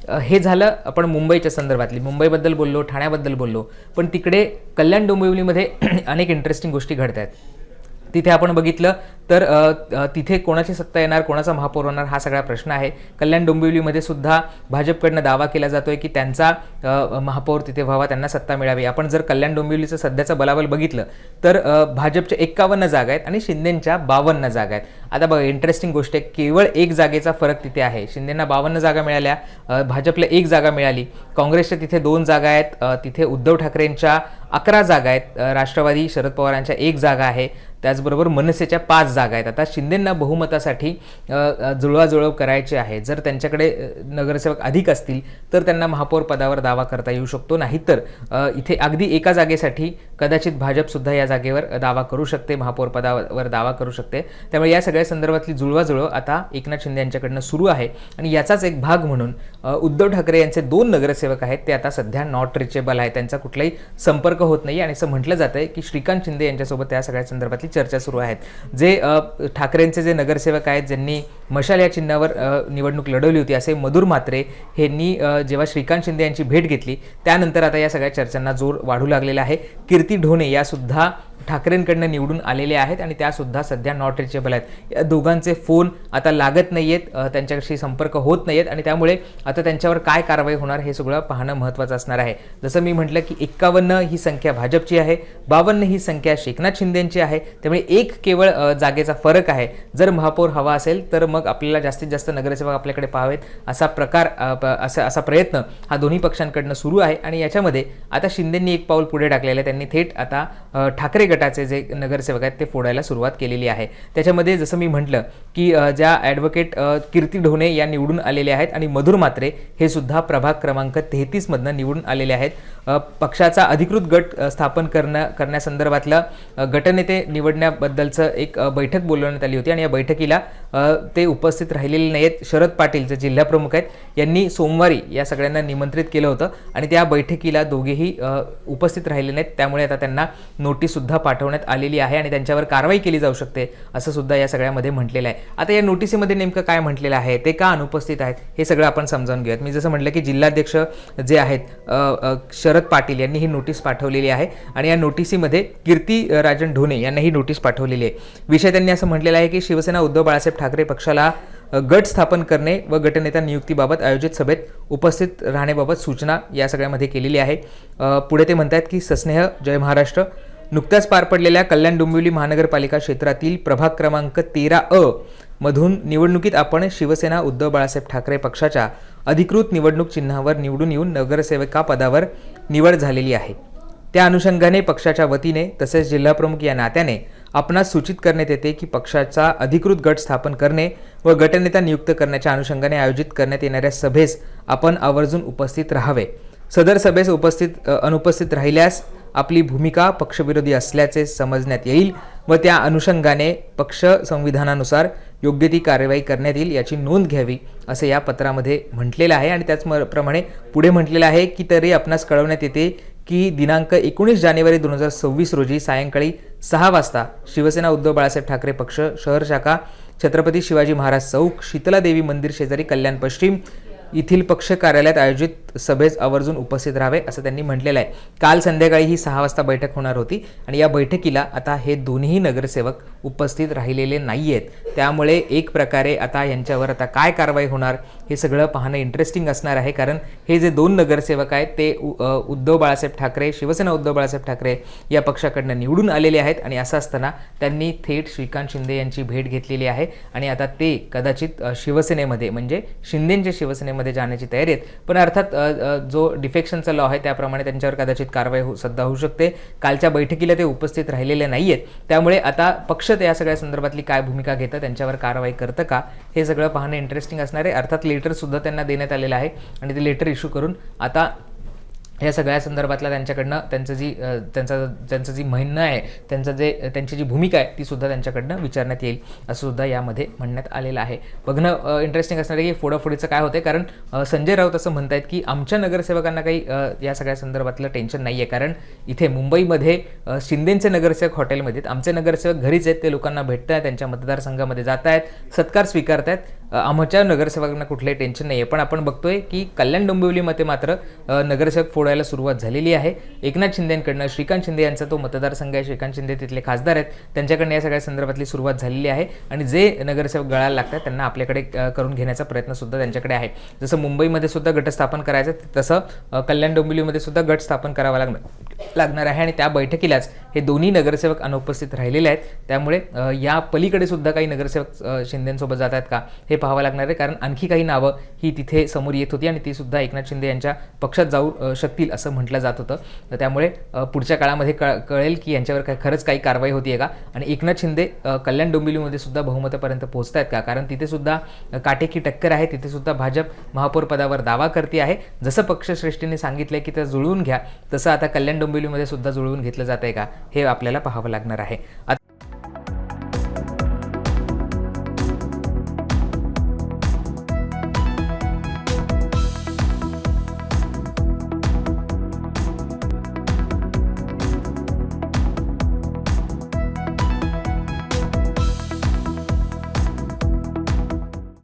हे झालं आपण मुंबईच्या संदर्भातली, मुंबईबद्दल बोललो, ठाण्याबद्दल बोललो, पण तिकडे कल्याण डोंबिवलीमध्ये अनेक इंटरेस्टिंग गोष्टी घडत आहेत. तिथे आपण बघितलं तर तिथे कोणाची सत्ता येणार, कोणाचा महापौर होणार हा सगळा प्रश्न आहे. कल्याण डोंबिवलीमध्ये सुद्धा भाजपकडनं दावा केला जातोय की त्यांचा महापौर तिथे व्हावा, त्यांना सत्ता मिळावी. आपण जर कल्याण डोंबिवलीचं सध्याचं बलाबल बघितलं तर भाजपच्या 51 जागा आहेत आणि शिंदेंच्या 52 जागा आहेत. आता बघा इंटरेस्टिंग गोष्ट आहे, केवळ 1 जागेचा फरक तिथे आहे. शिंदेंना 52 जागा मिळाल्या, भाजपला 1 जागा मिळाली. काँग्रेसच्या तिथे 2 जागा आहेत, तिथे उद्धव ठाकरेंच्या 11 जागा आहेत, राष्ट्रवादी शरद पवारांच्या 1 जागा आहे, त्याचबरोबर मनसेच्या 5 जागा आहेत. आता शिंदेंना बहुमतासाठी जुळवाजुळव करायची आहे. जर त्यांच्याकडे नगरसेवक अधिक असतील तर त्यांना महापौर पदावर दावा करता येऊ शकतो, नाहीतर इथे अगदी एका जागेसाठी कदाचित भाजपसुद्धा या जागेवर दावा करू शकते, महापौर पदावर दावा करू शकते. त्यामुळे या सगळ्या संदर्भातली जुळवाजुळव आता एकनाथ शिंदे यांच्याकडनं सुरू आहे आणि याचाच एक भाग म्हणून उद्धव ठाकरे यांचे 2 नगरसेवक आहेत ते आता सध्या नॉट रिचेबल आहेत, त्यांचा कुठलाही संपर्क होत नाही आणि असं म्हटलं जात आहे की श्रीकांत शिंदे यांच्यासोबत त्या सगळ्या संदर्भातली चर्चा सुरू आहेत. जे ठाकरेंचे जे नगरसेवक आहेत ज्यांनी मशाल या चिन्हावर निवडणूक लढवली होती असे मधुर म्हात्रे यांनी जेव्हा श्रीकांत शिंदे यांची भेट घेतली त्यानंतर आता या सगळ्या चर्चांना जोर वाढू लागलेला आहे. कीर्ती ढोणे या सुद्धा ठाकरेंकडनं निवडून आलेले आहेत आणि त्यासुद्धा सध्या नॉट रिचेबल आहेत. या दोघांचे फोन आता लागत नाही आहेत, त्यांच्याशी संपर्क होत नाही आहेत आणि त्यामुळे आता त्यांच्यावर काय कारवाई होणार हे सगळं पाहणं महत्त्वाचं असणार आहे. जसं मी म्हटलं की 51 ही संख्या भाजपची आहे, 52 ही संख्या एकनाथ शिंदेंची आहे. त्यामुळे एक केवळ जागेचा फरक आहे. जर महापौर हवा असेल तर मग आपल्याला जास्तीत जास्त नगरसेवक आपल्याकडे पाहावेत असा प्रकार असा प्रयत्न हा दोन्ही पक्षांकडनं सुरू आहे आणि याच्यामध्ये आता शिंदेंनी एक पाऊल पुढे टाकलेलं आहे. त्यांनी थेट आता ठाकरे गटाचे जे नगरसेवक आहेत ते फोडायला सुरुवात केलेली आहे. त्याच्यामध्ये जसं मी म्हटलं की ज्या ॲडव्होकेट कीर्ती ढोणे या निवडून आलेले आहेत आणि मधुर म्हात्रे हे सुद्धा प्रभाग क्रमांक 33 मधनं निवडून आलेले आहेत. पक्षाचा अधिकृत गट स्थापन करण्यासंदर्भातलं गटनेते निवडण्याबद्दलचं एक बैठक बोलवण्यात आली होती आणि या बैठकीला ते उपस्थित राहिलेले नाहीत. शरद पाटील जे जिल्हाप्रमुख आहेत यांनी सोमवारी या सगळ्यांना निमंत्रित केलं होतं आणि त्या बैठकीला दोघेही उपस्थित राहिले नाहीत. त्यामुळे आता त्यांना नोटीससुद्धा पाठवण्यात आलेली आहे आणि त्यांच्यावर कारवाई केली जाऊ शकते असं सुद्धा या सगळ्यामध्ये म्हटलेलं आहे. आता या नोटीसीमध्ये नेमकं काय म्हटलेलं आहे, ते का अनुपस्थित आहेत हे सगळं आपण समजावून घेऊयात. मी जसं म्हटलं की जिल्हाध्यक्ष जे आहेत शरद पाटील यांनी ही नोटीस पाठवलेली आहे आणि या नोटीसीमध्ये कीर्ती राजन ढोणे यांना ही नोटीस पाठवलेली आहे. विषय त्यांनी असं म्हटलेलं आहे की शिवसेना उद्धव बाळासाहेब ठाकरे पक्षाला गट स्थापन करणे व गटनेता नियुक्तीबाबत आयोजित सभेत उपस्थित राहण्याबाबत सूचना या सगळ्यामध्ये केलेली आहे. पुढे ते म्हणतात की सस्नेह जय महाराष्ट्र, नुकत्याच पार पडलेल्या कल्याण डोंबिवली महानगरपालिका क्षेत्रातील प्रभाग क्रमांक 13A मधून निवडणुकीत आपण शिवसेना उद्धव बाळासाहेब ठाकरे पक्षाच्या अधिकृत निवडणूक चिन्हावर निवडून येऊन नगरसेवका पदावर निवड झालेली आहे. त्या अनुषंगाने पक्षाच्या वतीने तसेच जिल्हाप्रमुख या नात्याने आपणास सूचित करण्यात येते की पक्षाचा अधिकृत गट स्थापन करणे व गटनेता नियुक्त करण्याच्या अनुषंगाने आयोजित करण्यात येणाऱ्या सभेस आपण आवर्जून उपस्थित राहावे. सदर सभेस अनुपस्थित राहिल्यास आपली भूमिका पक्षविरोधी असल्याचे समजण्यात येईल व त्या अनुषंगाने पक्ष संविधानानुसार योग्य ती कार्यवाही करण्यात येईल याची नोंद घ्यावी असे या पत्रामध्ये म्हटलेलं आहे. आणि त्याचप्रमाणे पुढे म्हटलेलं आहे की तरी आपणास कळवण्यात येते की दिनांक 19 जानेवारी 2026 रोजी सायंकाळी 6 वाजता शिवसेना उद्धव बाळासाहेब ठाकरे पक्ष शहर शाखा छत्रपती शिवाजी महाराज चौक शीतला देवी मंदिर शेजारी कल्याण पश्चिम येथील पक्ष कार्यालयात आयोजित सभेस आवर्जून उपस्थित राहावे असं त्यांनी म्हटलेलं आहे. काल संध्याकाळी ही 6 वाजता बैठक होणार होती आणि या बैठकीला आता हे दोन्ही नगरसेवक उपस्थित राहिलेले नाही आहेत. त्यामुळे एक प्रकारे आता यांच्यावर आता काय कारवाई होणार हे सगळं पाहणं इंटरेस्टिंग असणार आहे. कारण हे जे 2 नगरसेवक आहेत ते उद्धव बाळासाहेब ठाकरे शिवसेना उद्धव बाळासाहेब ठाकरे या पक्षाकडनं निवडून आलेले आहेत आणि असं असताना त्यांनी थेट श्रीकांत शिंदे यांची भेट घेतलेली आहे आणि आता ते कदाचित शिवसेनेमध्ये म्हणजे शिंदेंच्या शिवसेनेमध्ये जाण्याची तयारी आहेत. पण अर्थात जो डिफेक्शनचा लॉ आहे त्याप्रमाणे त्यांच्यावर कदाचित कारवाई सुद्धा होऊ शकते. कालच्या बैठकीला ते उपस्थित राहिलेले नाही आहेत. त्यामुळे आता पक्ष या सगळ्या संदर्भातली काय भूमिका घेतं, त्यांच्यावर कारवाई करतं का हे सगळं पाहणं इंटरेस्टिंग असणार आहे. अर्थात लेटरसुद्धा त्यांना देण्यात आलेलं आहे आणि ते लेटर इश्यू करून आता या सगळ्या संदर्भातला त्यांच्याकडनं त्यांचं जी म्हणणं आहे त्यांची जी भूमिका आहे ती सुद्धा त्यांच्याकडनं विचारण्यात येईल असं सुद्धा यामध्ये म्हणण्यात आलेलं आहे. बघणं इंटरेस्टिंग असणार आहे की फोडाफोडीचं काय होतं. कारण संजय राऊत असं म्हणतायत की आमच्या नगरसेवकांना काही या सगळ्या संदर्भातलं टेन्शन नाही आहे. कारण इथे मुंबईमध्ये शिंदेंचे नगरसेवक हॉटेलमध्ये, आमचे नगरसेवक घरीच आहेत, ते लोकांना भेटत आहेत, त्यांच्या मतदारसंघामध्ये जात आहेत, सत्कार स्वीकारत आहेत आमच्या नगरसेवकांना कुठलंही टेन्शन नाही आहे. पण आपण बघतोय की कल्याण डोंबिवलीमध्ये मात्र नगरसेवक फोडायला सुरुवात झालेली आहे. एकनाथ शिंदेंकडनं, श्रीकांत शिंदे यांचा तो मतदारसंघ आहे, श्रीकांत शिंदे तिथले खासदार आहेत, त्यांच्याकडनं या सगळ्या संदर्भातली सुरुवात झालेली आहे आणि जे नगरसेवक गळायला लागतात त्यांना आपल्याकडे करून घेण्याचा प्रयत्न सुद्धा त्यांच्याकडे आहे. जसं मुंबईमध्ये सुद्धा गट स्थापन करायचं, तसं कल्याण डोंबिवलीमध्ये सुद्धा गट स्थापन करावा लागणार आहे आणि त्या बैठकीलाच हे दोन्ही नगरसेवक अनुपस्थित राहिलेले आहेत. त्यामुळे या पलीकडे सुद्धा काही नगरसेवक शिंदेंसोबत जात आहेत का हे पाहावं लागणार आहे, कारण आणखी काही नावं ही तिथे समोर येत होती आणि ती सुद्धा एकनाथ शिंदे यांच्या पक्षात जाऊ शकतील असं म्हटलं जात होतं. त्यामुळे पुढच्या काळामध्ये कळेल की यांच्यावर खरंच काही कारवाई होती का आणि एकनाथ शिंदे कल्याण डोंबिवलीमध्ये सुद्धा बहुमतापर्यंत पोहोचत आहेत का, कारण तिथे सुद्धा काटेकी टक्कर आहे. तिथे सुद्धा भाजप महापौर पदावर दावा करते आहे. जसं पक्षश्रेष्ठींनी सांगितलंय की ते जुळवून घ्या, तसं आता कल्याण डोंबिवलीमध्ये सुद्धा जुळवून घेतलं जात आहे का हे आपल्याला पाहावं लागणार आहे.